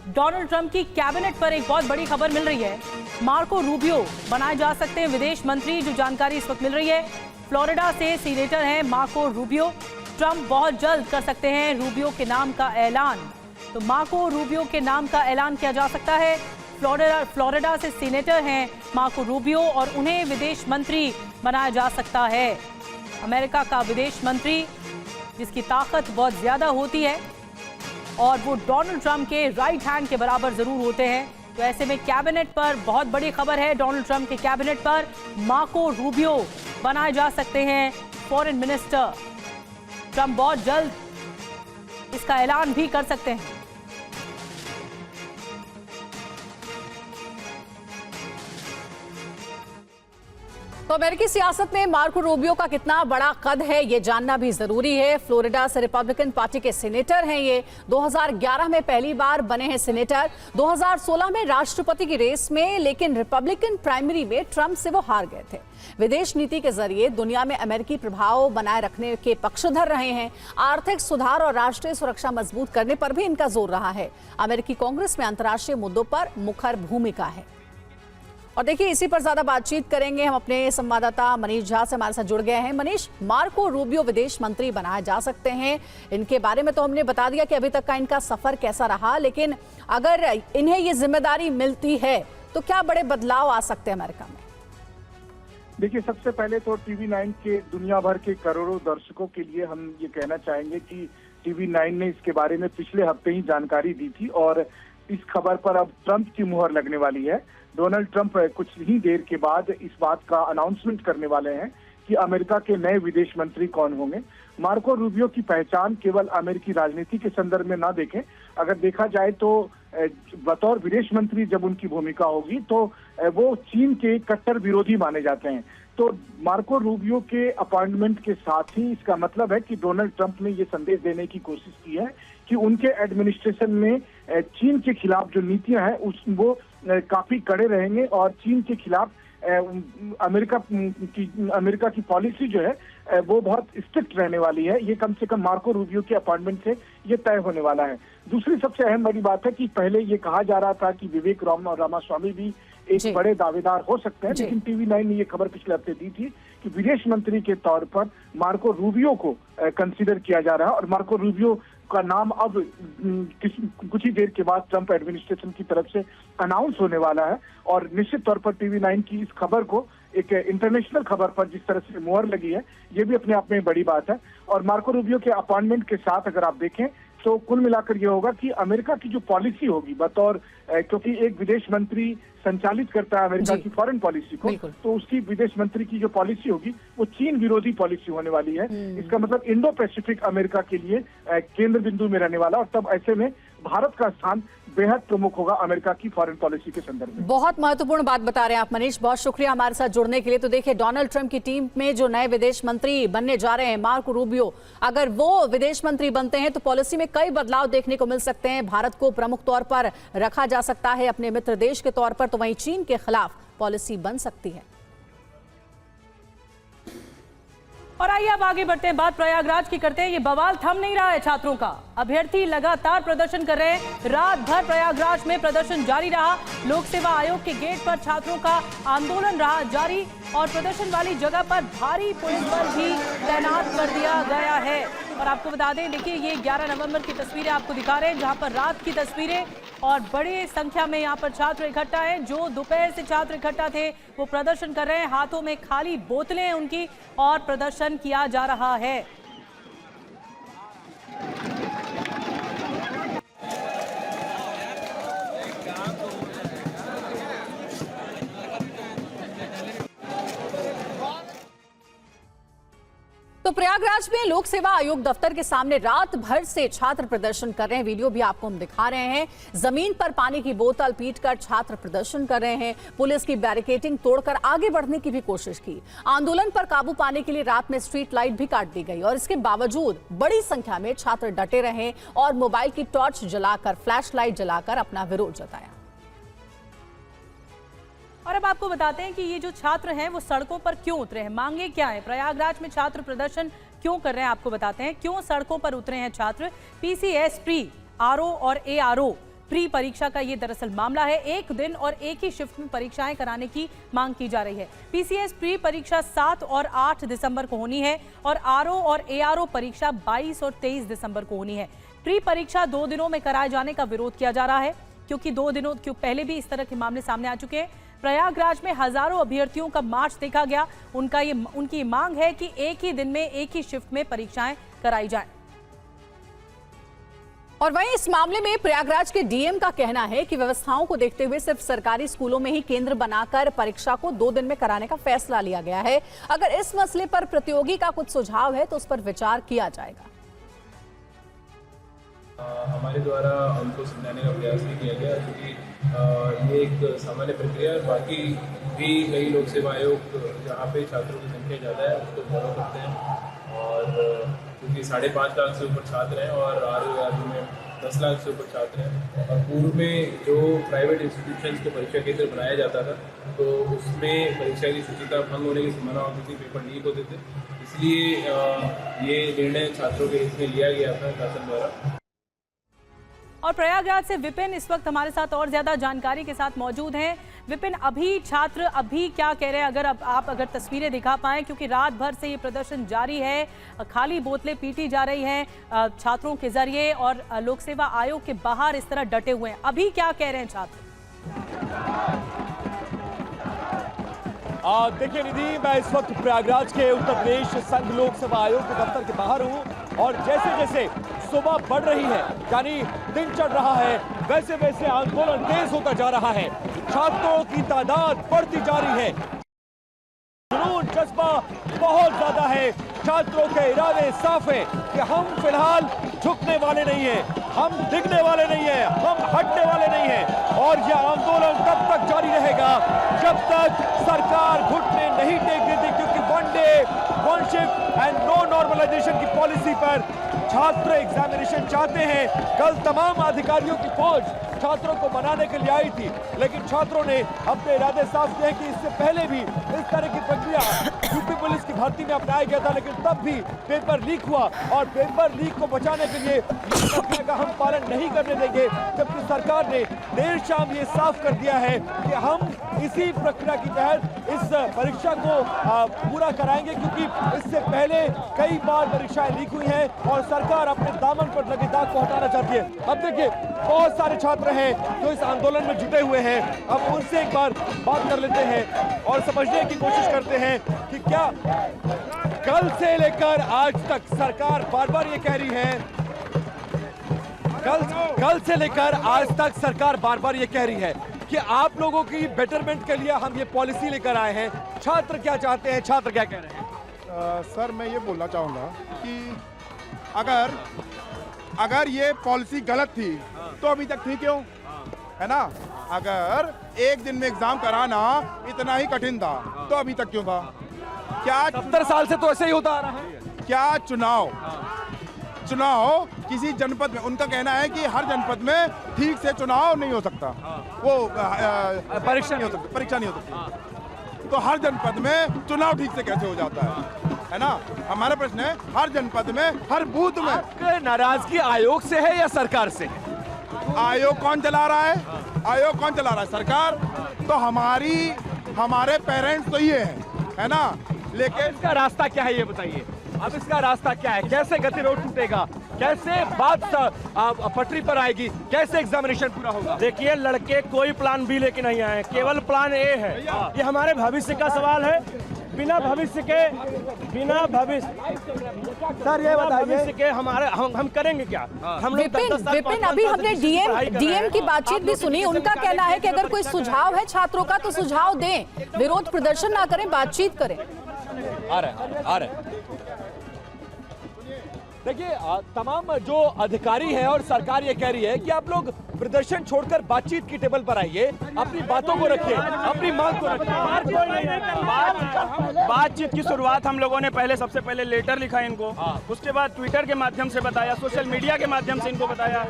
Donald Trump की cabinet पर एक बहुत बड़ी खबर मिल रही है। मार्को रूबियो बनाए जा सकते हैं विदेश मंत्री, जो जानकारी इस वक्त मिल रही है। फ्लोरिडा से सीनेटर हैं मार्को रूबियो। ट्रंप बहुत जल्द कर सकते हैं रूबियो के नाम का ऐलान। तो मार्को रूबियो के नाम का ऐलान किया जा सकता है। फ्लोरिडा से सीनेटर हैं मार्को रूबियो और उन्हें विदेश मंत्री बनाया जा सकता है। अमेरिका का विदेश मंत्री जिसकी ताकत बहुत ज्यादा होती है और वो डोनाल्ड ट्रंप के राइट हैंड के बराबर जरूर होते हैं। तो ऐसे में कैबिनेट पर बहुत बड़ी खबर है। डोनाल्ड ट्रंप के कैबिनेट पर मार्को रूबियो बनाए जा सकते हैं फॉरेन मिनिस्टर। ट्रंप बहुत जल्द इसका ऐलान भी कर सकते हैं। तो अमेरिकी सियासत में मार्को रूबियो का कितना बड़ा कद है, ये जानना भी जरूरी है। फ्लोरिडा से रिपब्लिकन पार्टी के सीनेटर हैं ये। 2011 में पहली बार बने हैं सीनेटर। 2016 में राष्ट्रपति की रेस में, लेकिन रिपब्लिकन प्राइमरी में ट्रंप से वो हार गए थे। विदेश नीति के जरिए दुनिया में अमेरिकी प्रभाव बनाए रखने के पक्षधर रहे हैं। आर्थिक सुधार और राष्ट्रीय सुरक्षा मजबूत करने पर भी इनका जोर रहा है। अमेरिकी कांग्रेस में अंतर्राष्ट्रीय मुद्दों पर मुखर भूमिका है। और देखिए, इसी पर ज्यादा बातचीत करेंगे हम अपने संवाददाता मनीष झा से, हमारे साथ जुड़ गए हैं। मनीष, मार्को रूबियो विदेश मंत्री बनाए जा सकते हैं, इनके बारे में तो हमने बता दिया कि अभी तक का इनका सफर कैसा रहा, लेकिन अगर इन्हें ये जिम्मेदारी मिलती है तो क्या बड़े बदलाव आ सकते हैं अमेरिका में? देखिए, सबसे पहले तो टीवी9 के दुनिया भर के करोड़ों दर्शकों के लिए हम ये कहना चाहेंगे कि टीवी9 ने इसके बारे में पिछले हफ्ते ही जानकारी दी थी और इस खबर पर अब ट्रंप की मुहर लगने वाली है। डोनाल्ड ट्रंप कुछ ही देर के बाद इस बात का अनाउंसमेंट करने वाले हैं कि अमेरिका के नए विदेश मंत्री कौन होंगे। मार्को रूबियो की पहचान केवल अमेरिकी राजनीति के संदर्भ में ना देखें, अगर देखा जाए तो बतौर विदेश मंत्री जब उनकी भूमिका होगी तो वो चीन के कट्टर विरोधी माने जाते हैं। तो मार्को रूबियो के अपॉइंटमेंट के साथ ही इसका मतलब है कि डोनाल्ड ट्रंप ने ये संदेश देने की कोशिश की है कि उनके एडमिनिस्ट्रेशन में चीन के खिलाफ जो नीतियां हैं वो काफी कड़े रहेंगे और चीन के खिलाफ अमेरिका की पॉलिसी जो है वो बहुत स्ट्रिक्ट रहने वाली है। ये कम से कम मार्को रूबियो के अपॉइंटमेंट से ये तय होने वाला है। दूसरी सबसे अहम बड़ी बात है कि पहले ये कहा जा रहा था कि विवेक रामास्वामी भी एक बड़े दावेदार हो सकते हैं, लेकिन टीवी9 ने ये खबर पिछले हफ्ते दी थी कि विदेश मंत्री के तौर पर मार्को रूबियो को कंसीडर किया जा रहा है और मार्को रूबियो का नाम अब कुछ ही देर के बाद ट्रंप एडमिनिस्ट्रेशन की तरफ से अनाउंस होने वाला है। और निश्चित तौर पर टीवी9 की इस खबर को एक इंटरनेशनल खबर पर जिस तरह से मुहर लगी है, ये भी अपने आप में बड़ी बात है। और मार्को रूबियो के अपॉइंटमेंट के साथ अगर आप देखें तो कुल मिलाकर ये होगा कि अमेरिका की जो पॉलिसी होगी बतौर, क्योंकि एक विदेश मंत्री संचालित करता है अमेरिका की फॉरेन पॉलिसी को, तो उसकी विदेश मंत्री की जो पॉलिसी होगी वो चीन विरोधी पॉलिसी होने वाली है। इसका मतलब इंडो पैसिफिक अमेरिका के लिए केंद्र बिंदु में रहने वाला, और तब ऐसे में भारत का स्थान बेहद प्रमुख होगा अमेरिका की फॉरेन पॉलिसी के संदर्भ में। बहुत महत्वपूर्ण बात बता रहे हैं आप मनीष, बहुत शुक्रिया हमारे साथ जुड़ने के लिए। तो देखिए, डोनाल्ड ट्रंप की टीम में जो नए विदेश मंत्री बनने जा रहे हैं मार्को रूबियो, अगर वो विदेश मंत्री बनते हैं तो पॉलिसी में कई बदलाव देखने को मिल सकते हैं। भारत को प्रमुख तौर पर रखा जा सकता है अपने मित्र देश के तौर पर, तो वहीं चीन के खिलाफ पॉलिसी बन सकती है। और आइए अब आगे बढ़ते हैं, बात प्रयागराज की करते हैं। ये बवाल थम नहीं रहा है छात्रों का। अभ्यर्थी लगातार प्रदर्शन कर रहे हैं। रात भर प्रयागराज में प्रदर्शन जारी रहा। लोक सेवा आयोग के गेट पर छात्रों का आंदोलन रहा जारी और प्रदर्शन वाली जगह पर भारी पुलिस बल भी तैनात कर दिया गया है। और आपको बता दें, देखिए ये 11 नवंबर की तस्वीरें आपको दिखा रहे हैं, जहां पर रात की तस्वीरें और बड़ी संख्या में यहां पर छात्र इकट्ठा हैं। जो दोपहर से छात्र इकट्ठा थे वो प्रदर्शन कर रहे हैं, हाथों में खाली बोतलें हैं उनकी, और प्रदर्शन किया जा रहा है। तो प्रयागराज में लोक सेवा आयोग दफ्तर के सामने रात भर से छात्र प्रदर्शन कर रहे हैं। वीडियो भी आपको हम दिखा रहे हैं। जमीन पर पानी की बोतल पीटकर छात्र प्रदर्शन कर रहे हैं। पुलिस की बैरिकेडिंग तोड़कर आगे बढ़ने की भी कोशिश की। आंदोलन पर काबू पाने के लिए रात में स्ट्रीट लाइट भी काट दी गई और इसके बावजूद बड़ी संख्या में छात्र डटे रहे और मोबाइल की टॉर्च जलाकर, फ्लैश लाइट जलाकर अपना विरोध जताया। और अब आपको बताते हैं कि ये जो छात्र हैं वो सड़कों पर क्यों उतरे हैं, मांगे क्या है, प्रयागराज में छात्र प्रदर्शन क्यों कर रहे हैं, आपको बताते हैं क्यों सड़कों पर उतरे हैं छात्र। पीसीएस, प्री आरओ और एआरओ प्री परीक्षा का ये दरअसल मामला है। एक दिन और एक ही शिफ्ट में परीक्षाएं कराने की मांग की जा रही है। पीसीएस प्री परीक्षा 7 और 8 दिसंबर को होनी है और आरओ और एआरओ परीक्षा 22 और 23 दिसंबर को होनी है। प्री परीक्षा 2 दिनों में कराए जाने का विरोध किया जा रहा है, क्योंकि 2 दिनों पहले भी इस तरह के मामले सामने आ चुके हैं। प्रयागराज में हजारों अभ्यर्थियों का मार्च देखा गया। उनकी मांग है कि एक ही दिन में एक ही शिफ्ट में परीक्षाएं कराई जाएं। और वहीं इस मामले में प्रयागराज के डीएम का कहना है कि व्यवस्थाओं को देखते हुए सिर्फ सरकारी स्कूलों में ही केंद्र बनाकर परीक्षा को 2 दिन में कराने का फैसला लिया गया है। अगर इस मसले पर प्रतियोगी का कुछ सुझाव है तो उस पर विचार किया जाएगा। हमारे द्वारा उनको समझाने का प्रयास नहीं किया गया, क्योंकि ये एक सामान्य प्रक्रिया है। बाकी भी कई लोक सेवा आयोग जहाँ पे छात्रों की संख्या ज़्यादा है उसको फॉलो करते हैं, और क्योंकि 5.5 लाख से ऊपर छात्र हैं और आरओ में 10 लाख से ऊपर छात्र हैं, और पूर्व में जो प्राइवेट इंस्टीट्यूशंस को परीक्षा केंद्र बनाया जाता था तो उसमें परीक्षा की शुचिता भंग होने की संभावना होती थी, पेपर लीक होते थे। इसलिए ये निर्णय छात्रों के हित में लिया गया था शासन द्वारा। और प्रयागराज से विपिन इस वक्त हमारे साथ और ज्यादा जानकारी के साथ मौजूद हैं। विपिन, अभी छात्र अभी क्या कह रहे हैं, अगर तस्वीरें दिखा पाएं, क्योंकि रात भर से ये प्रदर्शन जारी है, खाली बोतलें पीटी जा रही हैं छात्रों के जरिए और लोक सेवा आयोग के बाहर इस तरह डटे हुए हैं। अभी क्या कह रहे हैं छात्र? देखिए निधि, मैं इस वक्त प्रयागराज के उत्तर प्रदेश संघ लोक सेवा आयोग के दफ्तर के बाहर हूँ, और जैसे जैसे सुबह बढ़ रही है, यानी दिन चढ़ रहा है, वैसे वैसे आंदोलन तेज होता जा रहा है। छात्रों की तादाद बढ़ती जा रही है, जुनून जज्बा बहुत ज्यादा है। छात्रों के इरादे साफ है कि हम फिलहाल झुकने वाले नहीं हैं, हम डिगने वाले नहीं हैं, हम हटने वाले नहीं हैं, और यह आंदोलन तब तक जारी रहेगा जब तक सरकार घुटने नहीं टेक देती, क्योंकि one day one shift and no normalization की पॉलिसी पर छात्र एग्जामिनेशन चाहते हैं। कल तमाम अधिकारियों की फौज छात्रों को मनाने के लिए आई थी, लेकिन छात्रों ने अपने इरादे साफ किए कि इससे पहले भी इस तरह की प्रक्रिया यूपी पुलिस की भर्ती में अपनाया गया था, लेकिन तब भी पेपर लीक हुआ, और पेपर लीक को बचाने के लिए इस प्रक्रिया का हम पालन नहीं करने देंगे। जबकि सरकार ने देर शाम ये साफ कर दिया है कि हम इसी प्रक्रिया के तहत इस परीक्षा को पूरा कराएंगे, क्योंकि इससे पहले कई बार परीक्षाएं लीक हुई हैं और सरकार अपने दामन पर लगे दाग को हटाना चाहती है। अब देखिए, बहुत सारे छात्र हैं जो इस आंदोलन में जुटे हुए हैं। अब उनसे एक बार बात कर लेते हैं और समझने की कोशिश करते हैं कि क्या कल से लेकर आज तक सरकार बार बार ये कह रही है, कल से लेकर आज तक सरकार बार बार ये कह रही है कि आप लोगों की बेटरमेंट के लिए हम ये पॉलिसी लेकर आए हैं। छात्र क्या चाहते हैं, छात्र क्या कह रहे हैं? सर, मैं ये बोलना चाहूँगा कि अगर ये पॉलिसी गलत थी तो अभी तक थी क्यों, है ना? अगर एक दिन में एग्जाम कराना इतना ही कठिन था तो अभी तक क्यों था? क्या 70 साल से तो ऐसे ही होता आ रहा है। क्या चुनाव किसी जनपद में, उनका कहना है कि हर जनपद में ठीक से चुनाव नहीं हो सकता, वो परीक्षा नहीं हो सकती, तो हर जनपद में चुनाव ठीक से कैसे हो जाता है ना? हमारा प्रश्न है, हर जनपद में, हर बूथ में नाराजगी आयोग से है या सरकार से? आयोग कौन चला रहा है? सरकार। तो हमारे पेरेंट्स तो ये है ना, लेकिन इसका रास्ता क्या है ये बताइए। अब इसका रास्ता क्या है? कैसे गतिरोध टूटेगा, कैसे बात पटरी पर आएगी, कैसे एग्जामिनेशन पूरा होगा? देखिए, लड़के कोई प्लान बी लेके नहीं आए, केवल प्लान ए है। ये हमारे भविष्य का सवाल है। बिना भविष्य सर, ये बताइए हम करेंगे क्या? हम लोग विपिन, अभी हमने डीएम की बातचीत भी सुनी। उनका कहना है कि अगर कोई सुझाव है छात्रों का तो सुझाव दें, विरोध प्रदर्शन ना करें, बातचीत करें। आ रहे देखिए, तमाम जो अधिकारी हैं और सरकार ये कह रही है कि आप लोग प्रदर्शन छोड़कर बातचीत की टेबल पर आइए, अपनी बातों को रखिए, अपनी मांग को रखिए। बातचीत की शुरुआत हम लोगों ने सबसे पहले लेटर लिखा इनको, उसके बाद ट्विटर के माध्यम से बताया, सोशल मीडिया के माध्यम से इनको बताया।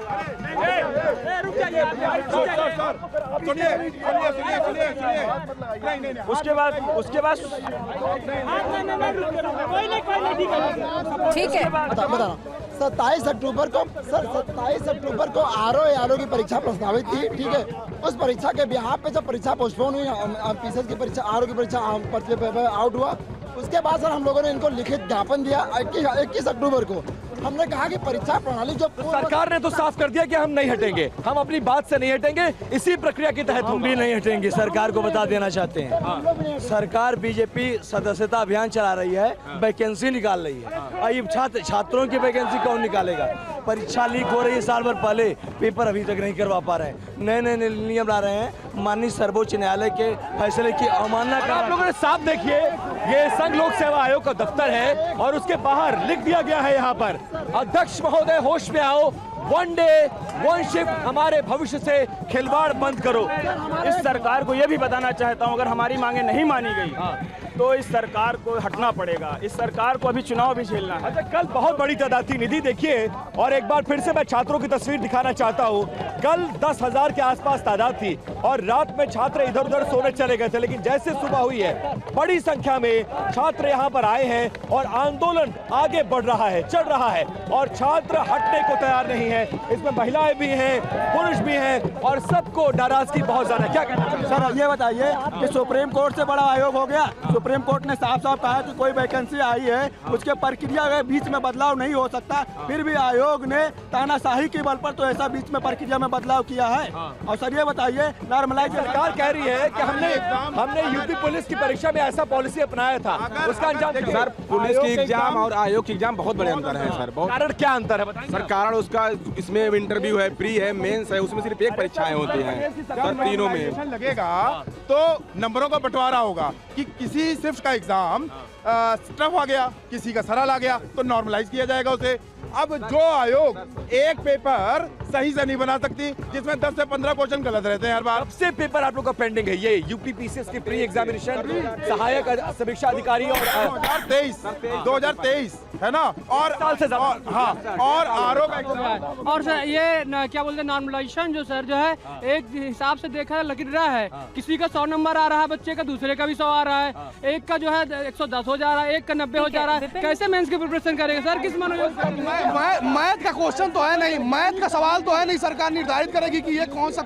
उसके बाद ठीक है, 27 अक्टूबर को आरओ की परीक्षा प्रस्तावित थी, ठीक है। उस परीक्षा के बिहार पे जब परीक्षा पोस्टपोन हुई, पीसीएस की परीक्षा, आरओ की परीक्षा पेपर आउट हुआ, उसके बाद सर हम लोगों ने इनको लिखित ज्ञापन दिया 21 अक्टूबर को। हमने कहा कि परीक्षा प्रणाली जो सरकार ने तो साफ कर दिया कि हम नहीं हटेंगे, हम अपनी बात से नहीं हटेंगे, इसी प्रक्रिया के तहत हम भी नहीं हटेंगे। सरकार को बता देना चाहते हैं, सरकार बीजेपी सदस्यता अभियान चला रही है, वैकेंसी निकाल रही है। अब छात्रों की वैकेंसी कौन निकालेगा? परीक्षा लीक हो रही है साल भर पहले, पेपर अभी तक नहीं करवा पा रहे हैं, नए नए नियम ला रहे हैं। माननीय सर्वोच्च न्यायालय के फैसले की अवमानना कर। आप लोगों ने साफ देखिए, ये संघ लोक सेवा आयोग का दफ्तर है और उसके बाहर लिख दिया गया है यहाँ पर, अध्यक्ष महोदय होश में आओ, वन डे वन शिफ्ट, हमारे भविष्य से खिलवाड़ बंद करो। इस सरकार को यह भी बताना चाहता हूं, अगर हमारी मांगे नहीं मानी गई तो इस सरकार को हटना पड़ेगा। इस सरकार को अभी चुनाव भी झेलना है। अच्छा, कल बहुत बड़ी तादाद थी निधि, देखिए, और एक बार फिर से मैं छात्रों की तस्वीर दिखाना चाहता हूँ। कल 10,000 के आसपास तादाद थी और रात में छात्र इधर उधर सोने चले गए थे, लेकिन जैसे सुबह हुई है बड़ी संख्या में छात्र यहाँ पर आए हैं और आंदोलन आगे बढ़ रहा है, चल रहा है और छात्र हटने को तैयार नहीं है। इसमें महिलाएं भी हैं, पुरुष भी हैं और सबको नाराजगी बहुत ज्यादा। क्या कहना चाहिए सर? ये बताइए कि सुप्रीम कोर्ट से बड़ा आयोग हो गया। सुप्रीम कोर्ट ने साफ साफ कहा कि कोई वैकेंसी आई है, उसके प्रक्रिया के बीच में बदलाव नहीं हो सकता, फिर भी आयोग ने तानाशाही के बल पर तो ऐसा बीच में प्रक्रिया में बदलाव किया है। और सर ये बताइए, नॉर्मलाइज सरकार कह रही है कि हमने यूपी पुलिस की परीक्षा में ऐसा पॉलिसी अपनाया था, उसका अंजाम सर पुलिस की एग्जाम और आयोग की एग्जाम बहुत बड़े अंतर है सर। बहुत कारण क्या अंतर है बताइए सर? कारण उसका इसमें इंटरव्यू है, प्री है, मेंस है, उसमें सिर्फ एक परीक्षाएं होती हैं सर, तीनों में लगेगा तो नंबरों का बंटवारा होगा कि किसी शिफ्ट का एग्जाम टफ आ गया, किसी का सरल आ गया तो नॉर्मलाइज किया जाएगा उसे। अब जो आयोग एक पेपर सही से नहीं बना सकती, जिसमें 10 से 15 क्वेश्चन गलत रहते हैं हर बार। सबसे पेपर आप लोग का पेंडिंग है ये यूपी पीसीएस की प्री एग्जामिनेशन, सहायक समीक्षा अधिकारी और 2023 है ना, और साल से ज्यादा। हाँ, और आरओ का एग्जाम। और सर ये क्या बोलते हैं, नॉर्मलाइजेशन जो सर जो है एक हिसाब से देखा लग रहा है, किसी का 100 नंबर आ रहा है बच्चे का, दूसरे का भी 100 आ रहा है, एक का जो है 110 हो जा रहा है, एक का 90 हो जा रहा है। कैसे मेंस की प्रिपरेशन करेंगे सर? किस मैथ का क्वेश्चन तो है नहीं, मैथ का सवाल तो है नहीं। सरकार निर्धारित करेगी कि ये कौन सा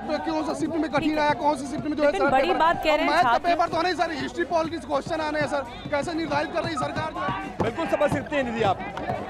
शिफ्ट में कठिन है, कौन सी शिफ्ट में जो है बड़ी बात कह रहे हैं, मैथ का पेपर तो नहीं सर, हिस्ट्री पॉलिटिक्स क्वेश्चन आने हैं सर। कैसे निर्धारित कर रही सरकार? बिल्कुल समझ सकते हैं निधि आप।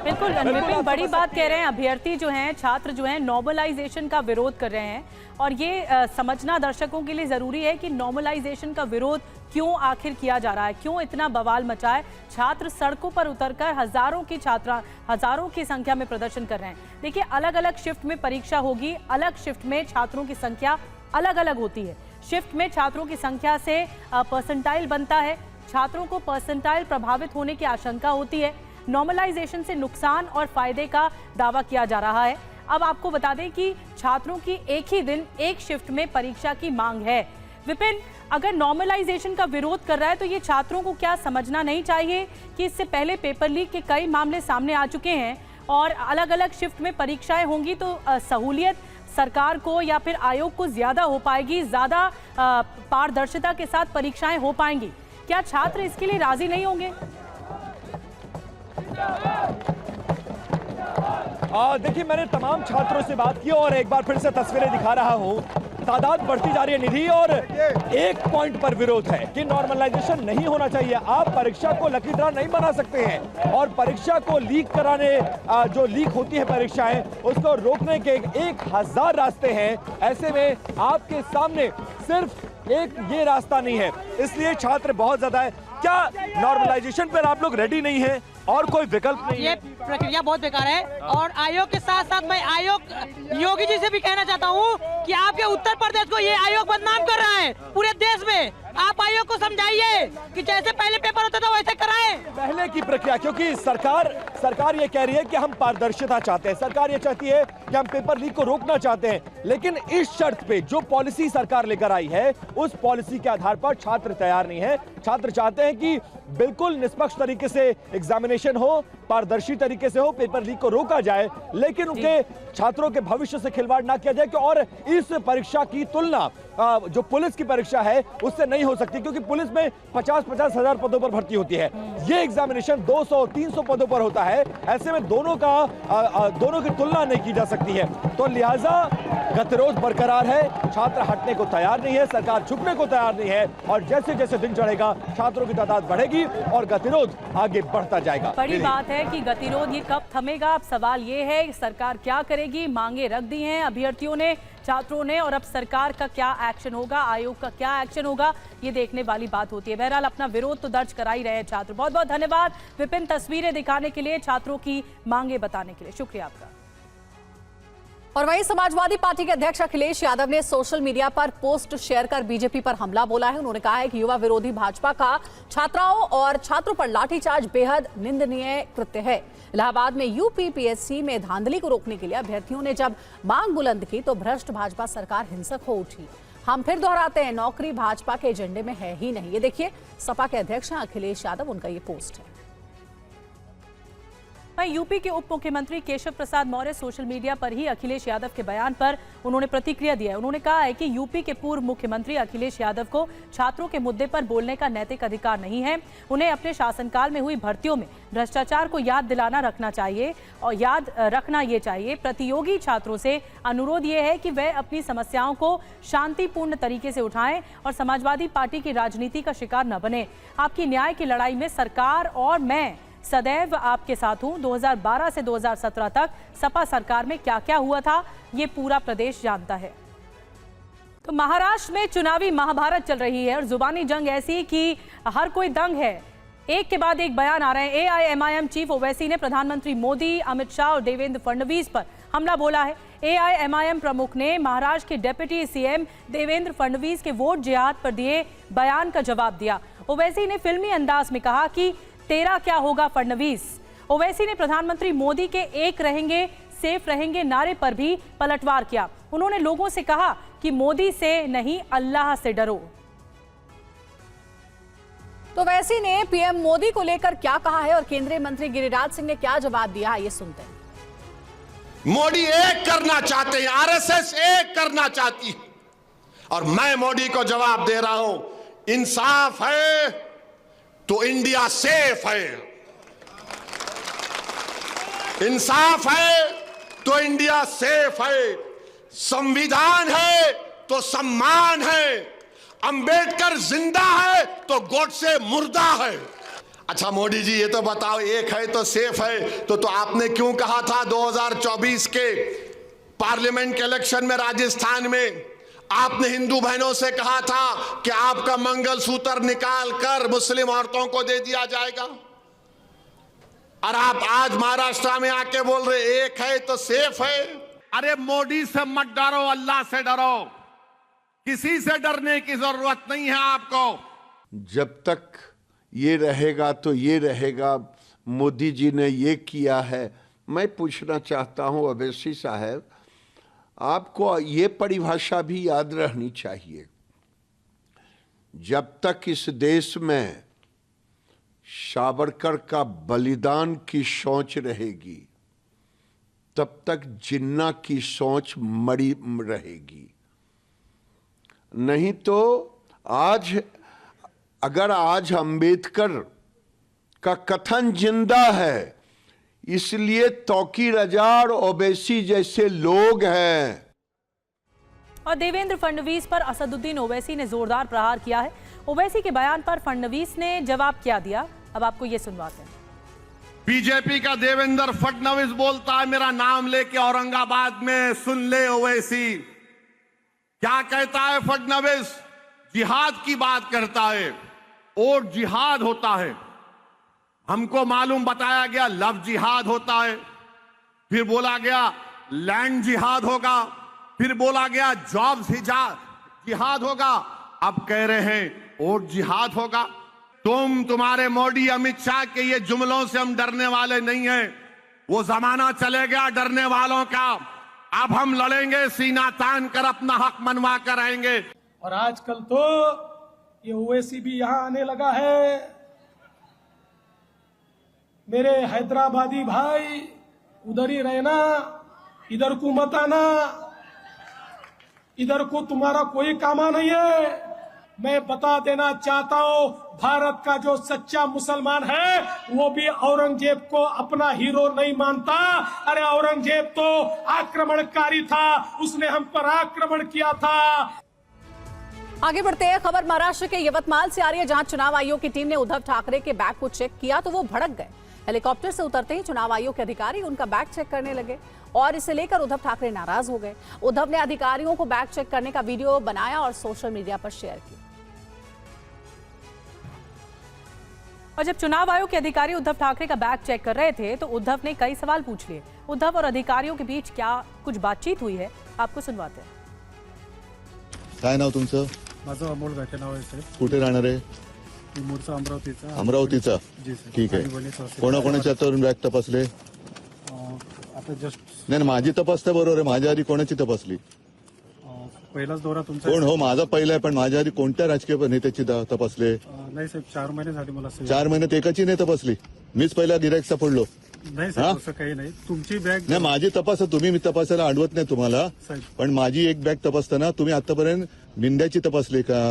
बिल्कुल विपिन, बड़ी बात कह रहे हैं। अभ्यर्थी जो हैं, छात्र जो हैं, नॉर्मलाइजेशन का विरोध कर रहे हैं और ये समझना दर्शकों के लिए जरूरी है कि नॉर्मलाइजेशन का विरोध क्यों आखिर किया जा रहा है, क्यों इतना बवाल मचा है। छात्र सड़कों पर उतरकर हजारों की संख्या में प्रदर्शन कर रहे हैं। देखिए, अलग अलग शिफ्ट में परीक्षा होगी, अलग शिफ्ट में छात्रों की संख्या अलग अलग होती है। शिफ्ट में छात्रों की संख्या से परसेंटाइल बनता है, छात्रों को परसेंटाइल प्रभावित होने की आशंका होती है। नॉर्मलाइजेशन से नुकसान और फायदे का दावा किया जा रहा है। अब आपको बता दें कि छात्रों की एक ही दिन एक शिफ्ट में परीक्षा की मांग है। विपिन, अगर नॉर्मलाइजेशन का विरोध कर रहा है तो ये छात्रों को क्या समझना नहीं चाहिए कि इससे पहले पेपर लीक के कई मामले सामने आ चुके हैं और अलग अलग शिफ्ट में परीक्षाएं होंगी तो सहूलियत सरकार को या फिर आयोग को ज्यादा हो पाएगी, ज्यादा पारदर्शिता के साथ परीक्षाएं हो पाएंगी। क्या छात्र इसके लिए राजी नहीं होंगे? देखिए, मैंने तमाम छात्रों से बात की और एक बार फिर से तस्वीरें दिखा रहा हूँ। तादाद बढ़ती जा रही है निधि और एक पॉइंट पर विरोध है कि नॉर्मलाइजेशन नहीं होना चाहिए। आप परीक्षा को लकी ड्रॉ नहीं बना सकते हैं और परीक्षा को लीक कराने, जो लीक होती है परीक्षाएं, उसको रोकने के 1000 रास्ते हैं। ऐसे में आपके सामने सिर्फ एक ये रास्ता नहीं है, इसलिए छात्र बहुत ज्यादा है। क्या नॉर्मलाइजेशन पर आप लोग रेडी नहीं है और कोई विकल्प नहीं? ये प्रक्रिया बहुत बेकार है और आयोग के साथ साथ मैं आयोग योगी जी से भी कहना चाहता हूँ कि आपके उत्तर प्रदेश को ये आयोग बदनाम कर रहा है पूरे देश में। आप आयोग को समझाइए कि जैसे पहले पेपर होता था वैसे कराएं। पहले की प्रक्रिया, क्योंकि सरकार ये कह रही है कि हम पारदर्शिता चाहते हैं, सरकार ये चाहती है कि हम पेपर लीक को रोकना चाहते हैं, लेकिन इस शर्त पे जो पॉलिसी सरकार लेकर आई है उस पॉलिसी के आधार पर छात्र तैयार नहीं है। छात्र चाहते हैं कि बिल्कुल निष्पक्ष तरीके से एग्जामिनेशन हो, पारदर्शी तरीके से हो, पेपर लीक को रोका जाए, लेकिन उनके छात्रों के भविष्य से खिलवाड़ ना किया जाए और इस परीक्षा की तुलना जो पुलिस की परीक्षा है उससे नहीं हो सकती, क्योंकि पुलिस में 50-50 हजार पदों पर भर्ती होती है। ये एग्जामिनेशन 200-300 पदों पर होता है। ऐसे में दोनों की तुलना नहीं की जा सकती है। तो लिहाजा गतिरोध बरकरार है, छात्र हटने को तैयार नहीं है, सरकार झुकने को तैयार नहीं है, और जैसे जैसे दिन चढ़ेगा छात्रों की तादाद बढ़ेगी और गतिरोध आगे बढ़ता जाएगा। बड़ी बात है कि गतिरोध ये कब थमेगा। अब सवाल ये है सरकार क्या करेगी। मांगे रख दी हैं अभ्यर्थियों ने, छात्रों ने, और अब सरकार का क्या एक्शन होगा, आयोग का क्या एक्शन होगा, ये देखने वाली बात होती है। बहरहाल अपना विरोध तो दर्ज करा ही रहे हैं छात्र। बहुत बहुत धन्यवाद विपिन, तस्वीरें दिखाने के लिए, छात्रों की मांगे बताने के लिए, शुक्रिया आपका। और वहीं समाजवादी पार्टी के अध्यक्ष अखिलेश यादव ने सोशल मीडिया पर पोस्ट शेयर कर बीजेपी पर हमला बोला है। उन्होंने कहा है कि युवा विरोधी भाजपा का छात्राओं और छात्रों पर लाठीचार्ज बेहद निंदनीय कृत्य है। इलाहाबाद में यूपीपीएससी में धांधली को रोकने के लिए अभ्यर्थियों ने जब मांग बुलंद की तो भ्रष्ट भाजपा सरकार हिंसक हो उठी। हम फिर दोहराते हैं, नौकरी भाजपा के एजेंडे में है ही नहीं। ये देखिए, सपा के अध्यक्ष हैं अखिलेश यादव, उनका ये पोस्ट है। यूपी के उप मुख्यमंत्री केशव प्रसाद मौर्य सोशल मीडिया पर ही अखिलेश यादव के बयान पर उन्होंने प्रतिक्रिया दी है। उन्होंने कहा है कि यूपी के पूर्व मुख्यमंत्री अखिलेश यादव को छात्रों के मुद्दे पर बोलने का नैतिक अधिकार नहीं है। उन्हें अपने शासनकाल में हुई भर्तियों में भ्रष्टाचार को याद रखना चाहिए। प्रतियोगी छात्रों से अनुरोध ये है कि वे अपनी समस्याओं को शांतिपूर्ण तरीके से उठाएं और समाजवादी पार्टी की राजनीति का शिकार न बने। आपकी न्याय की लड़ाई में सरकार और मैं सदैव आपके साथ हूं। 2012 से 2017 तक सपा सरकार में क्या क्या हुआ था ये पूरा प्रदेश जानता है। तो महाराष्ट्र में चुनावी महाभारत चल रही है और जुबानी जंग ऐसी कि हर कोई दंग है। एक के बाद एक बयान आ रहे हैं। एआईएमआईएम चीफ ओवैसी ने प्रधानमंत्री मोदी, अमित शाह और देवेंद्र फडणवीस पर हमला बोला है। एआईएमआईएम प्रमुख ने महाराष्ट्र के डिप्टी सीएम देवेंद्र फडणवीस के वोट जिहाद पर दिए बयान का जवाब दिया। ओवैसी ने फिल्मी अंदाज में कहा कि तेरा क्या होगा फडणवीस। ओवैसी ने प्रधानमंत्री मोदी के एक रहेंगे सेफ रहेंगे नारे पर भी पलटवार किया। उन्होंने लोगों से कहा कि मोदी से नहीं अल्लाह से डरो। तो ओवैसी ने पीएम मोदी को लेकर क्या कहा है और केंद्रीय मंत्री गिरिराज सिंह ने क्या जवाब दिया, ये सुनते हैं। मोदी एक करना चाहते हैं, आरएसएस एक करना चाहती है, और मैं मोदी को जवाब दे रहा हूं, इंसाफ है तो इंडिया सेफ है, इंसाफ है तो इंडिया सेफ है, संविधान है तो सम्मान है, अंबेडकर जिंदा है तो गोडसे मुर्दा है। अच्छा मोदी जी ये तो बताओ, एक है तो सेफ है, तो आपने क्यों कहा था 2024 के पार्लियामेंट के इलेक्शन में राजस्थान में आपने हिंदू बहनों से कहा था कि आपका मंगलसूत्र निकाल कर मुस्लिम औरतों को दे दिया जाएगा, और आप आज महाराष्ट्र में आके बोल रहे एक है तो सेफ है। अरे मोदी से मत डरो, अल्लाह से डरो, किसी से डरने की जरूरत नहीं है आपको। जब तक ये रहेगा तो ये रहेगा, मोदी जी ने ये किया है। मैं पूछना चाहता हूं ओवैसी साहब, आपको ये परिभाषा भी याद रहनी चाहिए, जब तक इस देश में सावरकर का बलिदान की सोच रहेगी तब तक जिन्ना की सोच मरी रहेगी। नहीं तो आज अगर आज अंबेडकर का कथन जिंदा है, इसलिए तौकीर रजा और ओवैसी जैसे लोग हैं। और देवेंद्र फडणवीस पर असदुद्दीन ओवैसी ने जोरदार प्रहार किया है। ओवैसी के बयान पर फडणवीस ने जवाब क्या दिया, अब आपको ये सुनवाते हैं। बीजेपी का देवेंद्र फडणवीस बोलता है मेरा नाम लेके औरंगाबाद में, सुन ले ओवैसी क्या कहता है। फडणवीस जिहाद की बात करता है और जिहाद होता है, हमको मालूम बताया गया लव जिहाद होता है, फिर बोला गया लैंड जिहाद होगा, फिर बोला गया जॉब जिहाद होगा, अब कह रहे हैं और जिहाद होगा। तुम्हारे मोदी अमित शाह के ये जुमलों से हम डरने वाले नहीं हैं। वो जमाना चले गया डरने वालों का, अब हम लड़ेंगे, सीना तान कर अपना हक मनवा कर आएंगे। और आजकल तो ये ओवैसी भी यहां आने लगा है। मेरे हैदराबादी भाई उधर ही रहना, इधर को मत आना। इधर को तुम्हारा कोई कामा नहीं है। मैं बता देना चाहता हूँ, भारत का जो सच्चा मुसलमान है वो भी औरंगजेब को अपना हीरो नहीं मानता। अरे औरंगजेब तो आक्रमणकारी था, उसने हम पर आक्रमण किया था। आगे बढ़ते हैं। खबर महाराष्ट्र के यवतमाल से आ रही है, जहां चुनाव आयोग की टीम ने उद्धव ठाकरे के बैग को चेक किया तो वो भड़क गए। हेलीकॉप्टर से उतरते ही चुनाव आयोग के अधिकारी उनका बैग चेक करने लगे और इसे लेकर उद्धव ठाकरे नाराज हो गए। उद्धव ने अधिकारियों को बैग चेक करने का वीडियो बनाया और सोशल मीडिया पर शेयर किया। और जब चुनाव आयोग के अधिकारी उद्धव ठाकरे का बैग चेक कर रहे थे तो उद्धव ने कई सवाल पूछ लिए। उद्धव और अधिकारियों के बीच क्या कुछ बातचीत हुई है, आपको सुनवाते हैं। काय नाव तुमचं? माझं अमोल घाटे नाव आहे साहेब. कुठे राहणार आहे? मी मूळचा अमरावतीचा. अमरावतीचा. जी सर. ठीक आहे. कोणाकोणाच्या हातावरून बॅग तपासले? आता जस्ट नाही, माझी तपासता बरोबर आहे. माझ्या आधी कोणाची तपासली? पहिलाच दौरा तुमचा. कोण? हो, माझा पहिला आहे, पण माझ्या आधी कोणत्या राजकीय नेत्याची तपासले? नाही साहेब, 4 महिने झाले मला. 4 महिन्यात एकाची नाही तपासली. मीच पहिला गिरायक सापडलो. नाही साहेब, असं काही नाही. तुमची बॅग नाही, माझी तपासा तुम्ही. मी तपासायला अडवत नाही तुम्हाला, पण माझी एक बॅग तपासताना तुम्ही आतापर्यंत मिंद्याची तपासली का?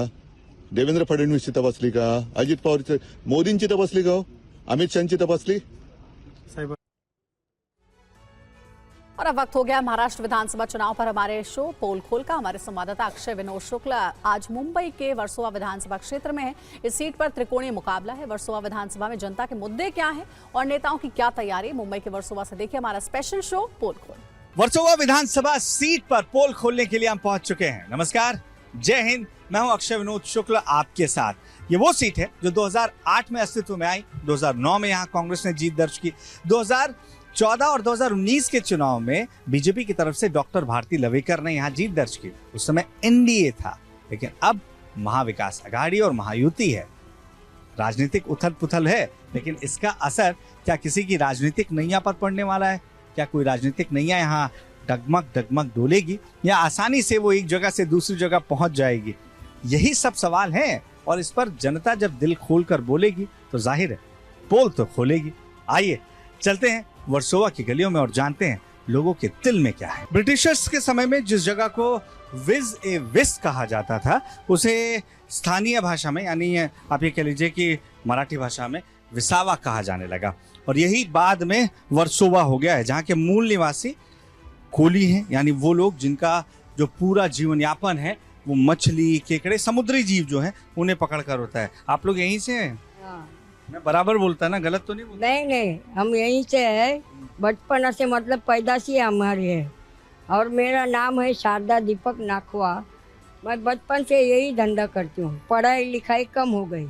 देवेंद्र फडणवीसची तपासली का? अजित पवारची, मोदींची तपासली का? अमित शहाची तपासली? साहेब. और अब वक्त हो गया महाराष्ट्र विधानसभा चुनाव पर हमारे शो पोल खोल का। हमारे संवाददाता अक्षय विनोद शुक्ल आज मुंबई के वर्सोवा विधानसभा क्षेत्र में है। इस सीट पर त्रिकोणीय मुकाबला है। वर्सोवा विधानसभा में जनता के मुद्दे क्या हैं और नेताओं की क्या तैयारी? मुंबई के वर्सोवा से देखिए हमारा स्पेशल शो पोल खोल। वर्सोवा विधानसभा सीट पर पोल खोलने के लिए हम पहुंच चुके हैं। नमस्कार, जय हिंद। मैं हूं अक्षय विनोद शुक्ल आपके साथ। ये वो सीट है जो 2008 में अस्तित्व में आई। 2009 में यहाँ कांग्रेस ने जीत दर्ज की। 2014 और 2019 के चुनाव में बीजेपी की तरफ से डॉक्टर भारती लवेकर ने यहाँ जीत दर्ज की। उस समय एनडीए था, लेकिन अब महाविकास अघाड़ी और महायुति है। राजनीतिक उथल पुथल है, लेकिन इसका असर क्या किसी की राजनीतिक नैया पर पड़ने वाला है? क्या कोई राजनीतिक नैया यहाँ डगमग डोलेगी या आसानी से वो एक जगह से दूसरी जगह पहुंच जाएगी? यही सब सवाल हैं और इस पर जनता जब दिल खोलकर बोलेगी तो जाहिर है पोल तो खोलेगी। आइए चलते हैं वर्सोवा की गलियों में और जानते हैं लोगों के दिल में क्या है। ब्रिटिशर्स के समय में जिस जगह को विज ए विस कहा जाता था, उसे स्थानीय भाषा में, यानी आप ये कह लीजिए कि मराठी भाषा में विसावा कहा जाने लगा और यही बाद में वर्सोवा हो गया है, जहाँ के मूल निवासी कोली हैं, यानी वो लोग जिनका जो पूरा जीवन यापन है वो मछली, केकड़े, समुद्री जीव जो है उन्हें पकड़कर होता है। आप लोग यहीं से हैं? मैं बराबर बोलता है ना, गलत तो नहीं बोलता? नहीं, हम यहीं से है। बचपन से मतलब पैदाशी हमारी है और मेरा नाम है शारदा दीपक नाखवा। मैं बचपन से यही धंधा करती हूँ। पढ़ाई लिखाई कम हो गई।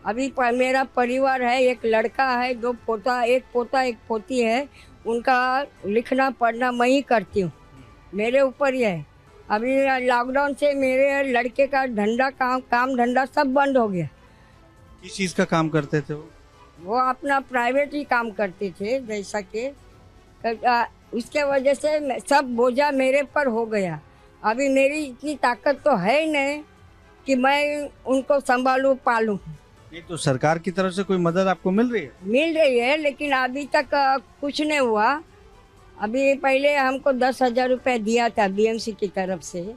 अभी मेरा परिवार है, एक लड़का है, 2 पोता, एक पोती है। उनका लिखना पढ़ना मैं ही करती हूँ, मेरे ऊपर ही है। अभी लॉकडाउन से मेरे लड़के का धंधा काम धंधा सब बंद हो गया। किस चीज़ का काम करते थे वो अपना प्राइवेट ही काम करते थे, जैसा कि उसके वजह से सब बोझा मेरे पर हो गया। अभी मेरी इतनी ताकत तो है ही नहीं कि मैं उनको संभालूं पालूं। नहीं तो सरकार की तरफ से कोई मदद आपको मिल रही है? मिल रही है, लेकिन अभी तक कुछ नहीं हुआ। अभी पहले हमको 10,000 रुपये दिया था बीएमसी की तरफ से,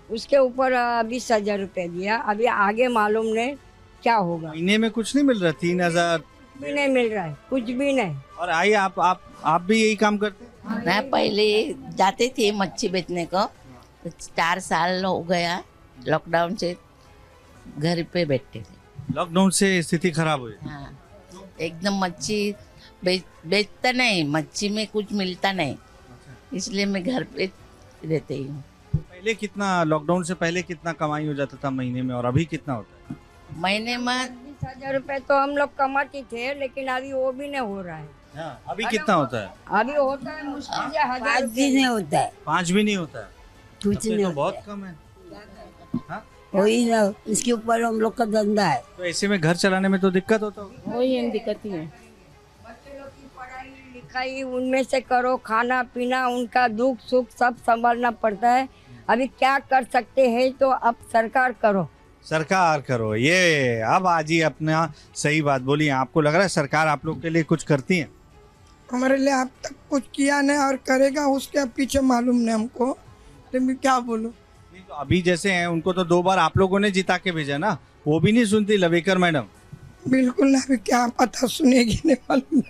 उसके ऊपर 20,000 रुपये दिया। अभी आगे मालूम नहीं क्या होगा। महीने में कुछ नहीं मिल रहा? 3,000 भी नहीं मिल रहा है, कुछ भी नहीं। और आइए आप भी यही काम करते हैं? मैं पहले जाते थे मच्छी बेचने को, 4 साल हो गया। लॉकडाउन से घर पे बैठते थे। लॉकडाउन से स्थिति खराब हुई? हाँ, एकदम मच्छी बेचता नहीं, मच्छी में कुछ मिलता नहीं, इसलिए मैं घर पे रहती हूँ। पहले कितना, लॉकडाउन से पहले कितना कमाई हो जाता था महीने में और अभी कितना होता है? महीने में 20,000 रुपये तो हम लोग कमाते थे, लेकिन अभी वो भी नहीं हो रहा है। अभी कितना होता है? अभी होता है मुश्किल से 1,000 भी नहीं होता है। 5 भी नहीं होता है? कुछ नहीं, तो बहुत कम है। वही ना, इसके ऊपर हम लोग का धंधा है, तो ऐसे में घर चलाने में तो दिक्कत होता होगा? वही दिक्कत ही है। बच्चे लोग की पढ़ाई लिखाई उनमें से करो, खाना पीना, उनका दुख सुख सब संभालना पड़ता है। अभी क्या कर सकते हैं, तो अब सरकार करो। ये अब आज ही अपना सही बात बोली। आपको लग रहा है सरकार आप लोग के लिए कुछ करती है? हमारे लिए अब तक कुछ किया नहीं और करेगा, उसके पीछे मालूम नहीं हमको, लेकिन क्या बोलूं। तो अभी जैसे हैं उनको तो 2 बार आप लोगों ने जिता के भेजा ना, वो भी नहीं सुनती लवेकर मैडम। बिल्कुल ना, अभी क्या पता सुनेगी नहीं मालूम।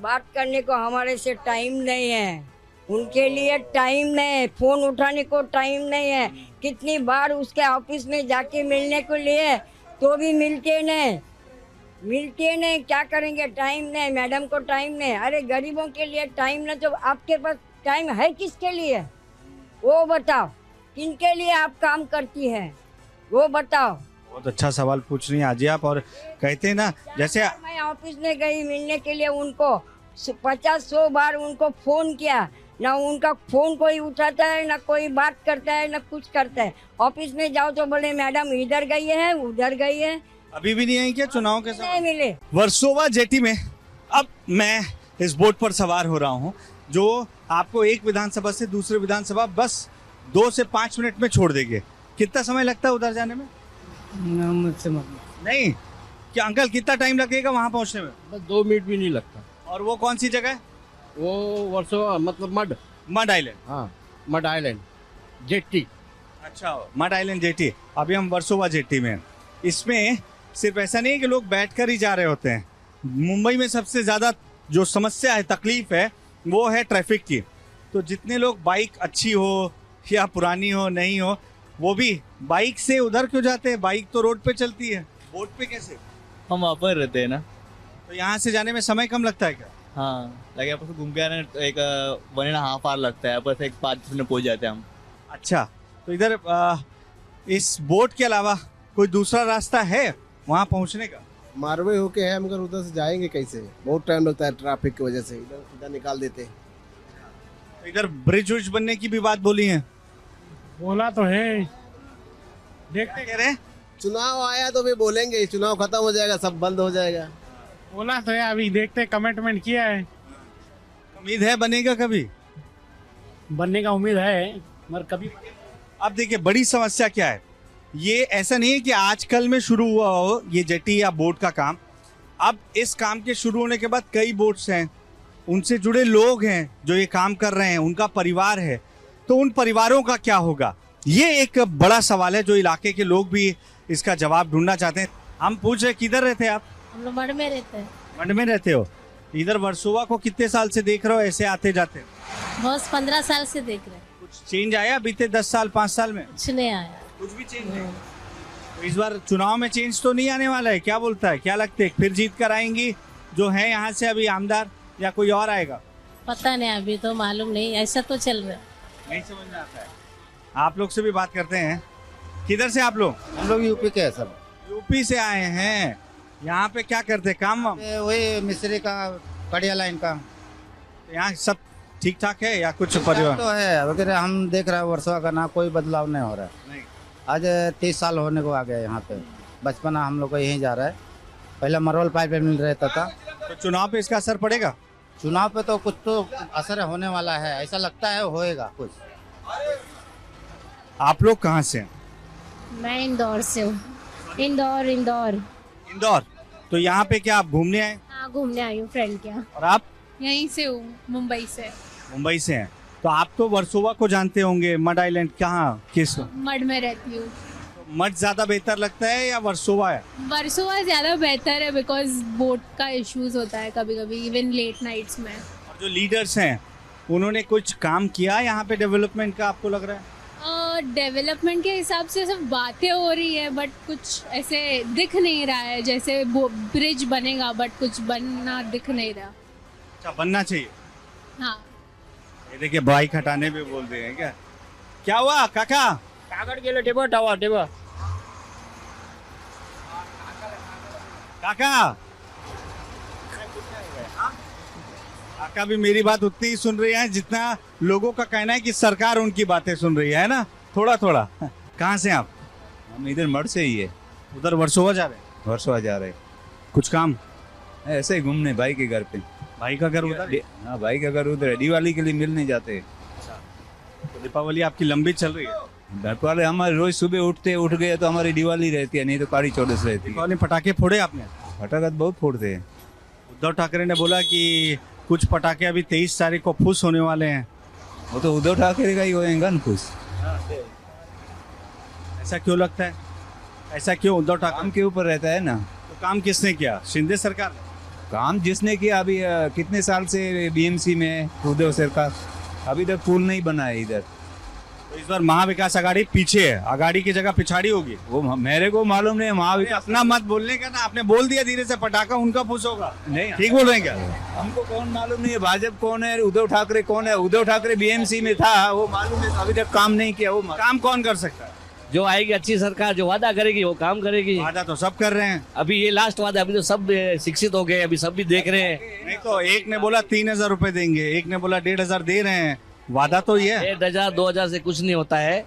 बात करने को हमारे से टाइम नहीं है, उनके लिए टाइम नहीं है, फोन उठाने को टाइम नहीं है। कितनी बार उसके ऑफिस में जाके मिलने को लिए तो भी मिलते नहीं, क्या करेंगे? टाइम नहीं, मैडम को टाइम नहीं। अरे गरीबों के लिए टाइम नहीं तो आपके पास टाइम है किसके लिए? वो बताओ, किनके लिए आप काम करती है वो बताओ। बहुत अच्छा सवाल पूछ रही हैं आज आप। और कहते हैं ना, जैसे मैं ऑफिस में गई मिलने के लिए, उनको 50-100 बार उनको फोन किया, ना उनका फोन कोई उठाता है, ना कोई बात करता है, ना कुछ करता है। ऑफिस में जाओ तो बोले मैडम इधर गई है, उधर गई है। अभी भी नहीं आई क्या चुनाव के समय? नहीं मिले। वर्सोवा जेटी में अब मैं इस बोट पर सवार हो रहा हूँ जो आपको एक विधानसभा से दूसरे विधानसभा बस 2 से 5 मिनट में छोड़ देंगे। कितना समय लगता है उधर जाने में? मुझसे नहीं क्या अंकल, कितना टाइम लगेगा वहाँ पहुँचने में? बस 2 मिनट भी नहीं लगता। और वो कौन सी जगह है? वो वर्सोवा मतलब मड आइलैंड। हाँ, मड आइलैंड जेटी। अच्छा, मड आइलैंड जेटी। अभी हम वर्सोवा जेटी में हैं। इसमें सिर्फ ऐसा नहीं है कि लोग बैठकर ही जा रहे होते हैं। मुंबई में सबसे ज़्यादा जो समस्या है, तकलीफ है, वो है ट्रैफिक की। तो जितने लोग बाइक अच्छी हो या पुरानी हो नहीं हो, वो भी बाइक से उधर क्यों जाते हैं? बाइक तो रोड पे चलती है, बोट पे कैसे? हम वहाँ पर रहते हैं ना, तो यहाँ से जाने में समय कम लगता है क्या? हाँ लगे, यहाँ पर घूम के आने एक 1.5 आवर लगता है, यहाँ पर एक 5 मिनट में पहुँच जाते हैं हम। अच्छा, तो इधर इस बोट के अलावा कोई दूसरा रास्ता है वहाँ पहुँचने का? मारवे होके है, मगर उधर से जाएंगे कैसे? बहुत टाइम लगता है ट्रैफिक की वजह से, इधर निकाल देते हैं। इधर ब्रिज व्रिज बनने की भी बात बोली है। बोला तो है, देखते कह रहे। चुनाव आया तो भी बोलेंगे, चुनाव खत्म हो जाएगा सब बंद हो जाएगा। बोला तो है, अभी देखते, कमिटमेंट किया है। उम्मीद है बनेगा कभी? बनने का उम्मीद है, मगर कभी। अब देखिए बड़ी समस्या क्या है, ये ऐसा नहीं है कि आजकल में शुरू हुआ हो ये जेटी या बोट का काम। अब इस काम के शुरू होने के बाद कई बोट्स हैं, उनसे जुड़े लोग हैं जो ये काम कर रहे हैं, उनका परिवार है, तो उन परिवारों का क्या होगा? ये एक बड़ा सवाल है जो इलाके के लोग भी इसका जवाब ढूंढना चाहते हैं। हम पूछ रहे किधर रहते हैं आप? हम लोग मड में रहते हैं। मड में रहते हो? इधर वर्सोवा को कितने साल से देख रहे हो ऐसे आते जाते? बस 15 साल से देख रहे हैं। कुछ चेंज आया बीते 10 साल 5 साल में? कुछ नहीं आया। कुछ भी चेंज नहीं। तो इस बार चुनाव में चेंज तो नहीं आने वाला है, क्या बोलता है? क्या लगता है फिर जीत कर आएंगी जो है यहाँ से अभी आमदार, या कोई और आएगा? पता नहीं, अभी तो मालूम नहीं, ऐसा तो चल रहा है। नहीं समझ में आता है। आप लोग से भी बात करते हैं। किधर से आप लोग? हम लोग यूपी के हैं सब। यूपी से आए हैं। यहाँ पे क्या करते हैं काम? वही मिस्त्री का, कड़िया लाइन का। यहाँ सब ठीक ठाक है या कुछ परिवार तो है वगैरह? हम देख रहे हैं वर्सोवा का ना कोई बदलाव नहीं हो रहा है। नहीं। आज 30 साल होने को आ गया यहाँ पे। बचपना हम लोग को यहीं जा रहा है। पहले मरोल पाइप मिल रहता था। तो चुनाव पे इसका असर पड़ेगा? चुनाव पे तो कुछ तो असर होने वाला है, ऐसा लगता है होएगा कुछ। आप लोग कहाँ से हैं? मैं इंदौर से हूँ। इंदौर। तो यहाँ पे क्या आप घूमने आए? हाँ, घूमने आई हूँ फ्रेंड के यहाँ। और आप? यहीं से हूँ, मुंबई से। मुंबई से हैं। तो आप तो वर्सोवा को जानते होंगे, मड आइलैंड कहाँ किस? मड में रहती हूँ। मड ज्यादा बेहतर लगता है या वर्सोवा है? वर्सोवा ज्यादा बेहतर है, बिकॉज बोट का इश्यूज होता है कभी कभी, इवन लेट नाइट्स में। और जो लीडर्स हैं उन्होंने कुछ काम किया यहाँ पे डेवलपमेंट का, आपको लग रहा है? डेवलपमेंट के हिसाब से सिर्फ बातें हो रही है, बट कुछ ऐसे दिख नहीं रहा है। जैसे ब्रिज बनेगा बट कुछ बनना दिख नहीं रहा। अच्छा, बनना चाहिए। हाँ। ये देखिए बाइक हटाने पे बोल रहे हैं क्या हुआ काका? कागड़ गेलो टेबो काका काका भी मेरी बात उतनी ही सुन रही है जितना लोगों का कहना है कि सरकार उनकी बातें सुन रही है ना, थोड़ा थोड़ा। कहाँ से आप? हम इधर मठ से ही है। उधर वर्सोवा जा रहे हैं? वर्सोवा जा रहे हैं। कुछ काम ऐसे ही घूमने भाई के घर पे। भाई का घर उधर? हाँ, भाई का घर उधर है। दिवाली के लिए मिलने जाते हैं। तो दीपावली आपकी लंबी चल रही है? दीपावली हमारे रोज सुबह उठ गए तो हमारी दिवाली रहती है, नहीं तो काली चौदस रहती है। दीपावली पटाखे फोड़े आपने? पटाखा बहुत फोड़ते हैं। उद्धव ठाकरे ने बोला कि कुछ पटाखे अभी 23 तारीख को फुस होने वाले हैं। वो तो उद्धव ठाकरे का ही होएगा ना फुस। ऐसा क्यों लगता है? ऐसा क्यों? उद्धव ठाकरे काम के ऊपर रहता है ना। तो काम किसने किया? शिंदे सरकार ने? काम जिसने किया अभी कितने साल से बीएमसी में है उद्धव सरकार, अभी तक पुल नहीं बना है इधर। तो इस बार महाविकास आघाड़ी पीछे है, आघाड़ी की जगह पिछाड़ी होगी। वो मेरे को मालूम नहीं। महाविकास अपना मत बोलने का ना, आपने बोल दिया धीरे से, पटाखा उनका फूस होगा। नहीं, ठीक बोल रहे हैं क्या? हमको कौन मालूम नहीं है भाजपा कौन है, उद्धव ठाकरे कौन है। उद्धव ठाकरे बीएमसी में था, वो मालूम है, अभी तक काम नहीं किया। वो काम कौन कर सकता है? जो आएगी अच्छी सरकार, जो वादा करेगी वो काम करेगी। वादा तो सब कर रहे हैं। अभी ये लास्ट वादा, अभी तो सब शिक्षित हो गए, अभी सब भी देख रहे हैं। नहीं तो एक ने बोला 3,000 रुपए देंगे, एक ने बोला 1,500 दे रहे हैं। वादा तो ये 1,000 2,000 से कुछ नहीं होता है,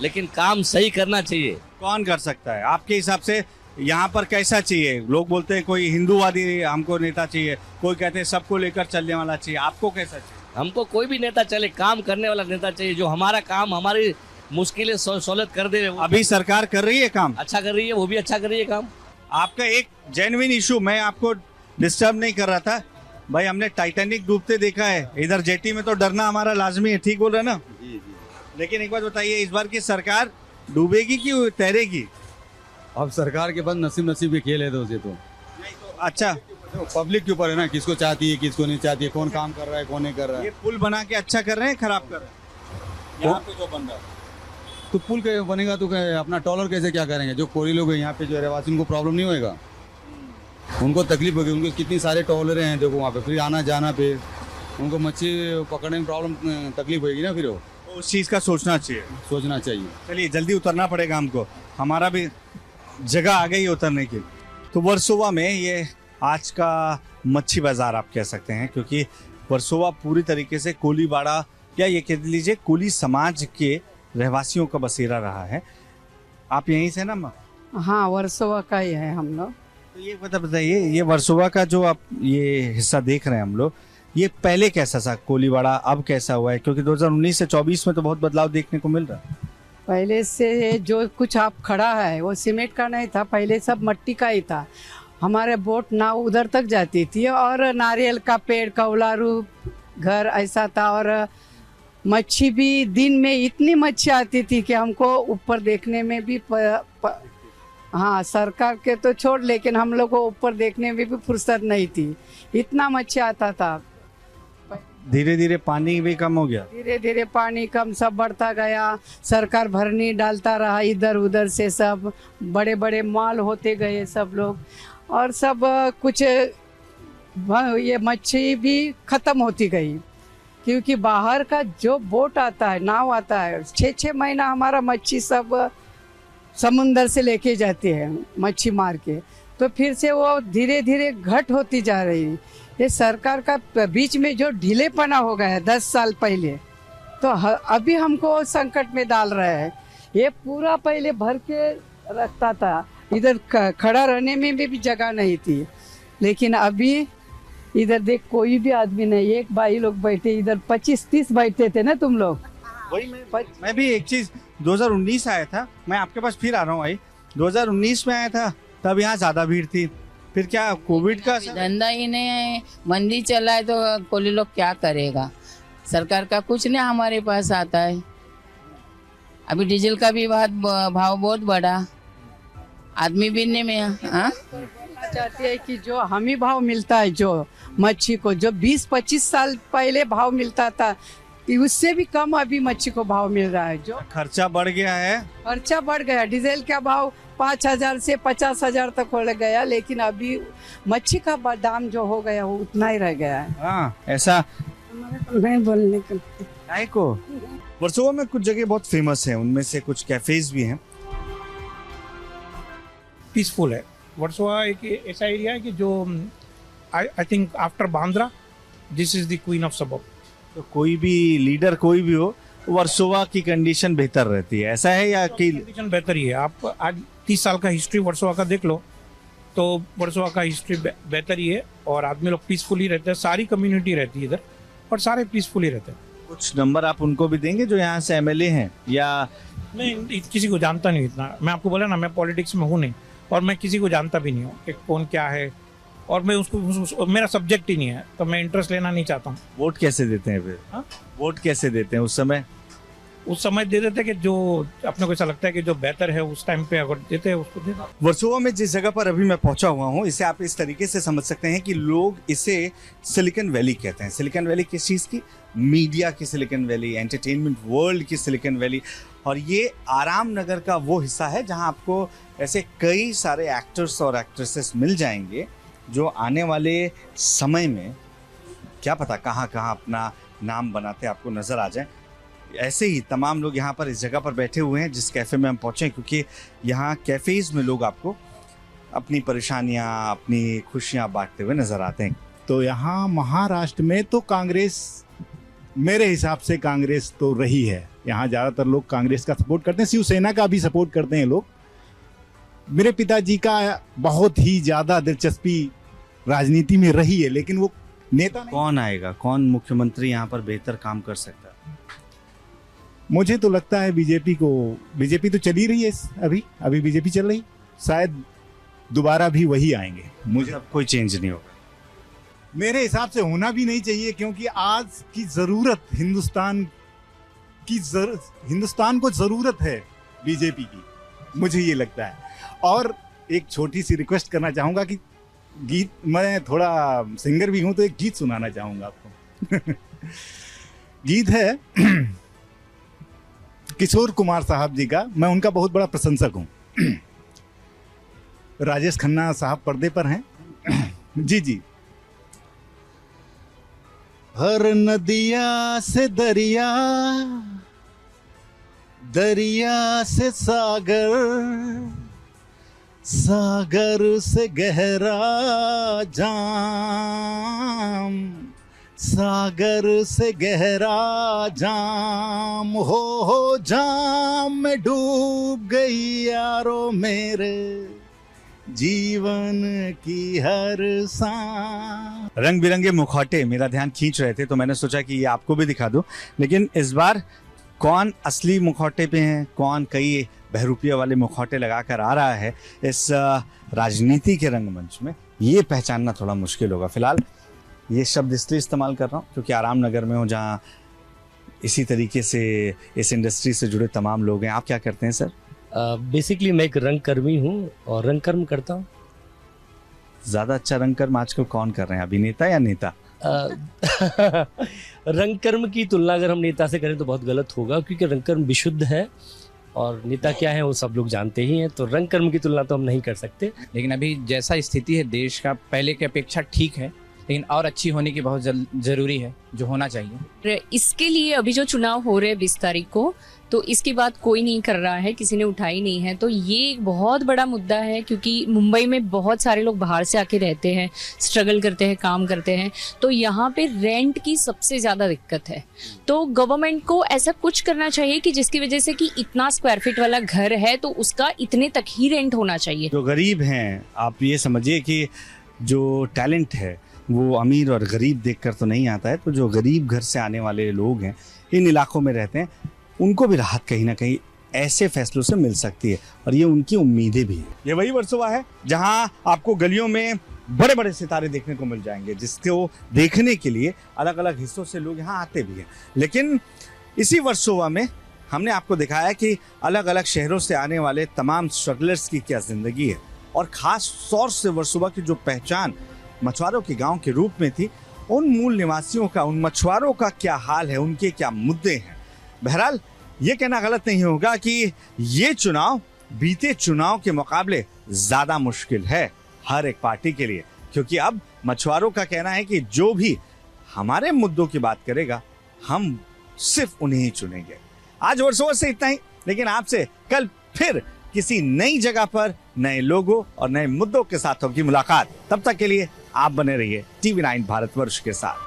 लेकिन काम सही करना चाहिए। कौन कर सकता है आपके हिसाब से? यहाँ पर कैसा चाहिए? लोग बोलते हैं कोई हिंदूवादी हमको नेता चाहिए, कोई कहते हैं सबको लेकर चलने वाला चाहिए। आपको कैसा चाहिए? हमको कोई भी नेता चले, काम करने वाला नेता चाहिए, जो हमारा काम, हमारी मुश्किलें सहूलत कर दे। अभी सरकार कर रही है काम, अच्छा कर रही है, वो भी अच्छा कर रही है काम। आपका एक जेन्युइन इशू, मैं आपको डिस्टर्ब नहीं कर रहा था भाई। हमने टाइटैनिक डूबते देखा है, इधर जेटी में तो डरना हमारा लाजमी है। ठीक बोल रहे ना? लेकिन एक बात बताइए, इस बार की सरकार डूबेगी कि तैरेगी? अब सरकार के पास नसीब के खेल है, तो उसे तो अच्छा पब्लिक के ऊपर है ना, किसको चाहती है किसको नहीं चाहती है, कौन काम कर रहा है कौन नहीं कर रहा है। ये पुल बना के अच्छा कर रहे हैं, खराब कर रहे हैं? यहाँ पे जो बन रहा है तो पुल के बनेगा तो अपना टॉलर कैसे क्या करेंगे? जो कोरी लोग हैं यहाँ पे, जो रहवासी, उनको प्रॉब्लम नहीं होएगा? उनको तकलीफ होगी। उनको कितनी सारे टॉलरे हैं देखो वहाँ पे, फिर आना जाना पे उनको मच्छी पकड़ने में प्रॉब्लम, तकलीफ होगी ना। फिर वो उस चीज़ का सोचना चाहिए। चलिए जल्दी उतरना पड़ेगा हमको, हमारा भी जगह आ गई उतरने की। तो वर्सोवा में ये आज का मच्छी बाजार आप कह सकते हैं, क्योंकि वर्सोवा पूरी तरीके से कोलीवाड़ा या ये कह लीजिए कोली समाज के रहवासियों का बसेरा रहा है। आप यहीं से ना? हाँ, वर्सोवा का ही है हम लोग। तो ये बताइए, ये वर्सोवा का जो आप ये हिस्सा देख रहे हैं हम लोग, ये पहले कैसा था कोलीवाड़ा, अब कैसा हुआ है? क्योंकि 2019 से 24 में तो बहुत बदलाव देखने को मिल रहा है। पहले से जो कुछ आप खड़ा है वो सीमेंट का नहीं था, पहले सब मट्टी का ही था। हमारे बोट नाव उधर तक जाती थी और नारियल का पेड़, कौलारू घर ऐसा था। और मच्छी भी दिन में इतनी मच्छी आती थी कि हमको ऊपर देखने में भी हाँ, सरकार के तो छोड़, लेकिन हम लोग को ऊपर देखने में भी फुर्सत नहीं थी, इतना मच्छी आता था। धीरे धीरे पानी भी कम हो गया, धीरे धीरे पानी कम सब बढ़ता गया। सरकार भरनी डालता रहा इधर उधर से, सब बड़े बड़े माल होते गए सब लोग, और सब कुछ ये मच्छी भी खत्म होती गई। क्योंकि बाहर का जो बोट आता है, नाव आता है, 6-6 महीना हमारा मच्छी सब समुंदर से लेके जाते हैं मच्छी मार के, तो फिर से वो धीरे धीरे घट होती जा रही है। ये सरकार का बीच में जो ढीलेपना हो गया है 10 साल पहले, तो अभी हमको संकट में डाल रहा है। ये पूरा पहले भर के रखता था, इधर खड़ा रहने में भी जगह नहीं थी, लेकिन अभी इधर देख कोई भी आदमी नहीं, एक भाई लोग बैठे, इधर 25-30 बैठते थे ना तुम लोग। वही मैं भी एक चीज 2019 आया था, मैं आपके पास फिर आ रहा हूँ भाई। 2019 में आया था, तब यहाँ ज्यादा भीड़ थी। फिर क्या कोविड का धंधा ही नहीं है, मंदी चला है, तो कोली लोग क्या करेगा? सरकार का कुछ नहीं हमारे पास आता है। अभी डीजल का भी भाव बहुत बढ़ा, आदमी भी नहीं में चाहती है कि जो हमी भाव मिलता है, जो मच्छी को जो 20-25 साल पहले भाव मिलता था, उससे भी कम अभी मच्छी को भाव मिल रहा है। जो खर्चा बढ़ गया है, खर्चा बढ़ गया, डीजल का भाव 5,000 से 50,000 तक हो गया, लेकिन अभी मच्छी का दाम जो हो गया वो उतना ही रह गया है। हाँ, ऐसा नहीं बोलने को। वर्सोवा में कुछ जगह बहुत फेमस है, उनमें से कुछ कैफेज भी हैं। पीसफुल है वर्सोवा, एक ऐसा एरिया है कि जो I think after Bandra this is the queen of सबब। तो कोई भी लीडर कोई भी हो, वर्सोवा की कंडीशन बेहतर रहती है, ऐसा है या कि कंडीशन बेहतर ही है? आप आज 30 साल का हिस्ट्री वर्सोवा का देख लो, तो वर्सोवा का हिस्ट्री बेहतर ही है, और आदमी लोग पीसफुली रहते हैं, सारी कम्युनिटी रहती है इधर, और सारे पीसफुली रहते हैं। कुछ नंबर आप उनको भी देंगे जो यहाँ से एमएलए हैं? या मैं किसी को जानता नहीं इतना, मैं आपको बोला ना, मैं पॉलिटिक्स में हूँ नहीं, और मैं किसी को जानता भी नहीं हूँ कि कौन क्या है, और मैं उसको मेरा सब्जेक्ट ही नहीं है, तो मैं इंटरेस्ट लेना नहीं चाहता हूँ। वोट कैसे देते हैं फिर? वोट कैसे देते हैं उस समय? उस समय दे देते कि जो अपने को ऐसा लगता है कि जो बेहतर है उस टाइम पे अगर देते हैं उसको दे दो। वर्सोवा में जिस जगह पर अभी मैं पहुंचा हुआ हूं, इसे आप इस तरीके से समझ सकते हैं कि लोग इसे सिलिकॉन वैली कहते हैं। सिलिकॉन वैली किस चीज़ की? मीडिया की सिलिकॉन वैली, एंटरटेनमेंट वर्ल्ड की सिलिकॉन वैली। और ये आराम नगर का वो हिस्सा है जहां आपको ऐसे कई सारे एक्टर्स और एक्ट्रेसेस मिल जाएंगे जो आने वाले समय में क्या पता कहाँ कहाँ अपना नाम बनाते आपको नजर आ जाए। ऐसे ही तमाम लोग यहाँ पर इस जगह पर बैठे हुए हैं जिस कैफ़े में हम पहुँचे, क्योंकि यहाँ कैफ़ेज़ में लोग आपको अपनी परेशानियाँ, अपनी खुशियाँ बांटते हुए नजर आते हैं। तो यहाँ महाराष्ट्र में तो कांग्रेस, मेरे हिसाब से कांग्रेस तो रही है। यहाँ ज़्यादातर लोग कांग्रेस का सपोर्ट करते हैं, शिवसेना का भी सपोर्ट करते हैं लोग। मेरे पिताजी का बहुत ही ज़्यादा दिलचस्पी राजनीति में रही है, लेकिन वो नेता कौन आएगा, कौन मुख्यमंत्री यहाँ पर बेहतर काम कर सकता है? मुझे तो लगता है बीजेपी को, बीजेपी तो चली रही है अभी बीजेपी चल रही, शायद दोबारा भी वही आएंगे। मुझे अब कोई चेंज नहीं होगा मेरे हिसाब से, होना भी नहीं चाहिए, क्योंकि आज की जरूरत हिंदुस्तान को जरूरत है बीजेपी की, मुझे ये लगता है। और एक छोटी सी रिक्वेस्ट करना चाहूंगा कि गीत, मैं थोड़ा सिंगर भी हूं तो एक गीत सुनाना चाहूंगा आपको। गीत है किशोर कुमार साहब जी का, मैं उनका बहुत बड़ा प्रशंसक हूं। राजेश खन्ना साहब पर्दे पर हैं। जी जी। हर नदिया से दरिया, दरिया से सागर, सागर से गहरा जाम, सागर से गहरा जाम, हो जाम में डूब गई यारो मेरे जीवन की हर सांस। रंग बिरंगे मुखौटे मेरा ध्यान खींच रहे थे, तो मैंने सोचा कि ये आपको भी दिखा दूं। लेकिन इस बार कौन असली मुखौटे पे हैं, कौन कई बहरूपिया वाले मुखौटे लगाकर आ रहा है इस राजनीति के रंगमंच में, ये पहचानना थोड़ा मुश्किल होगा। फिलहाल ये शब्द इसलिए इस्तेमाल कर रहा हूँ क्योंकि आराम नगर में हूँ, जहाँ इसी तरीके से इस इंडस्ट्री से जुड़े तमाम लोग हैं। आप क्या करते हैं सर? बेसिकली मैं एक रंगकर्मी हूँ और रंगकर्म करता हूँ। ज़्यादा अच्छा रंगकर्म आजकल कौन कर रहे हैं, अभिनेता या नेता? रंगकर्म की तुलना अगर हम नेता से करें तो बहुत गलत होगा, क्योंकि रंगकर्म विशुद्ध है और नेता क्या है वो सब लोग जानते ही हैं, तो रंगकर्म की तुलना तो हम नहीं कर सकते। लेकिन अभी जैसा स्थिति है देश का, पहले की अपेक्षा ठीक है, लेकिन और अच्छी होने की बहुत जरूरी है, जो होना चाहिए। इसके लिए अभी जो चुनाव हो रहे हैं 20 तारीख को, तो इसकी बात कोई नहीं कर रहा है, किसी ने उठाई नहीं है। तो ये एक बहुत बड़ा मुद्दा है, क्योंकि मुंबई में बहुत सारे लोग बाहर से आके रहते हैं, स्ट्रगल करते हैं, काम करते हैं, तो यहाँ पे रेंट की सबसे ज़्यादा दिक्कत है। तो गवर्नमेंट को ऐसा कुछ करना चाहिए कि जिसकी वजह से कि इतना स्क्वायर फीट वाला घर है तो उसका इतने तक ही रेंट होना चाहिए। जो गरीब हैं, आप ये समझिए कि जो टैलेंट है वो अमीर और गरीब देखकर तो नहीं आता है, तो जो गरीब घर से आने वाले लोग हैं, इन इलाकों में रहते हैं, उनको भी राहत कहीं ना कहीं ऐसे फैसलों से मिल सकती है, और ये उनकी उम्मीदें भी हैं। ये वही वर्सोवा है जहां आपको गलियों में बड़े बड़े सितारे देखने को मिल जाएंगे, जिसको देखने के लिए अलग अलग हिस्सों से लोग यहाँ आते भी हैं। लेकिन इसी वर्सोवा में हमने आपको दिखाया कि अलग अलग शहरों से आने वाले तमाम स्ट्रगलर्स की क्या जिंदगी है, और खास तौर से वर्सोवा की जो पहचान मछुआरों के गांव के रूप में थी, उन मूल निवासियों का, उन मछुआरों का क्या हाल है, उनके क्या मुद्दे हैं। बहरहाल ये कहना गलत नहीं होगा कि ये चुनाव बीते चुनाव के मुकाबले ज्यादा मुश्किल है हर एक पार्टी के लिए, क्योंकि अब मछुआरों का कहना है कि जो भी हमारे मुद्दों की बात करेगा, हम सिर्फ उन्हें ही चुनेंगे। आज वर्सोवा से इतना ही, लेकिन आपसे कल फिर किसी नई जगह पर नए लोगों और नए मुद्दों के साथ होगी मुलाकात। तब तक के लिए आप बने रहिए TV9 भारतवर्ष के साथ।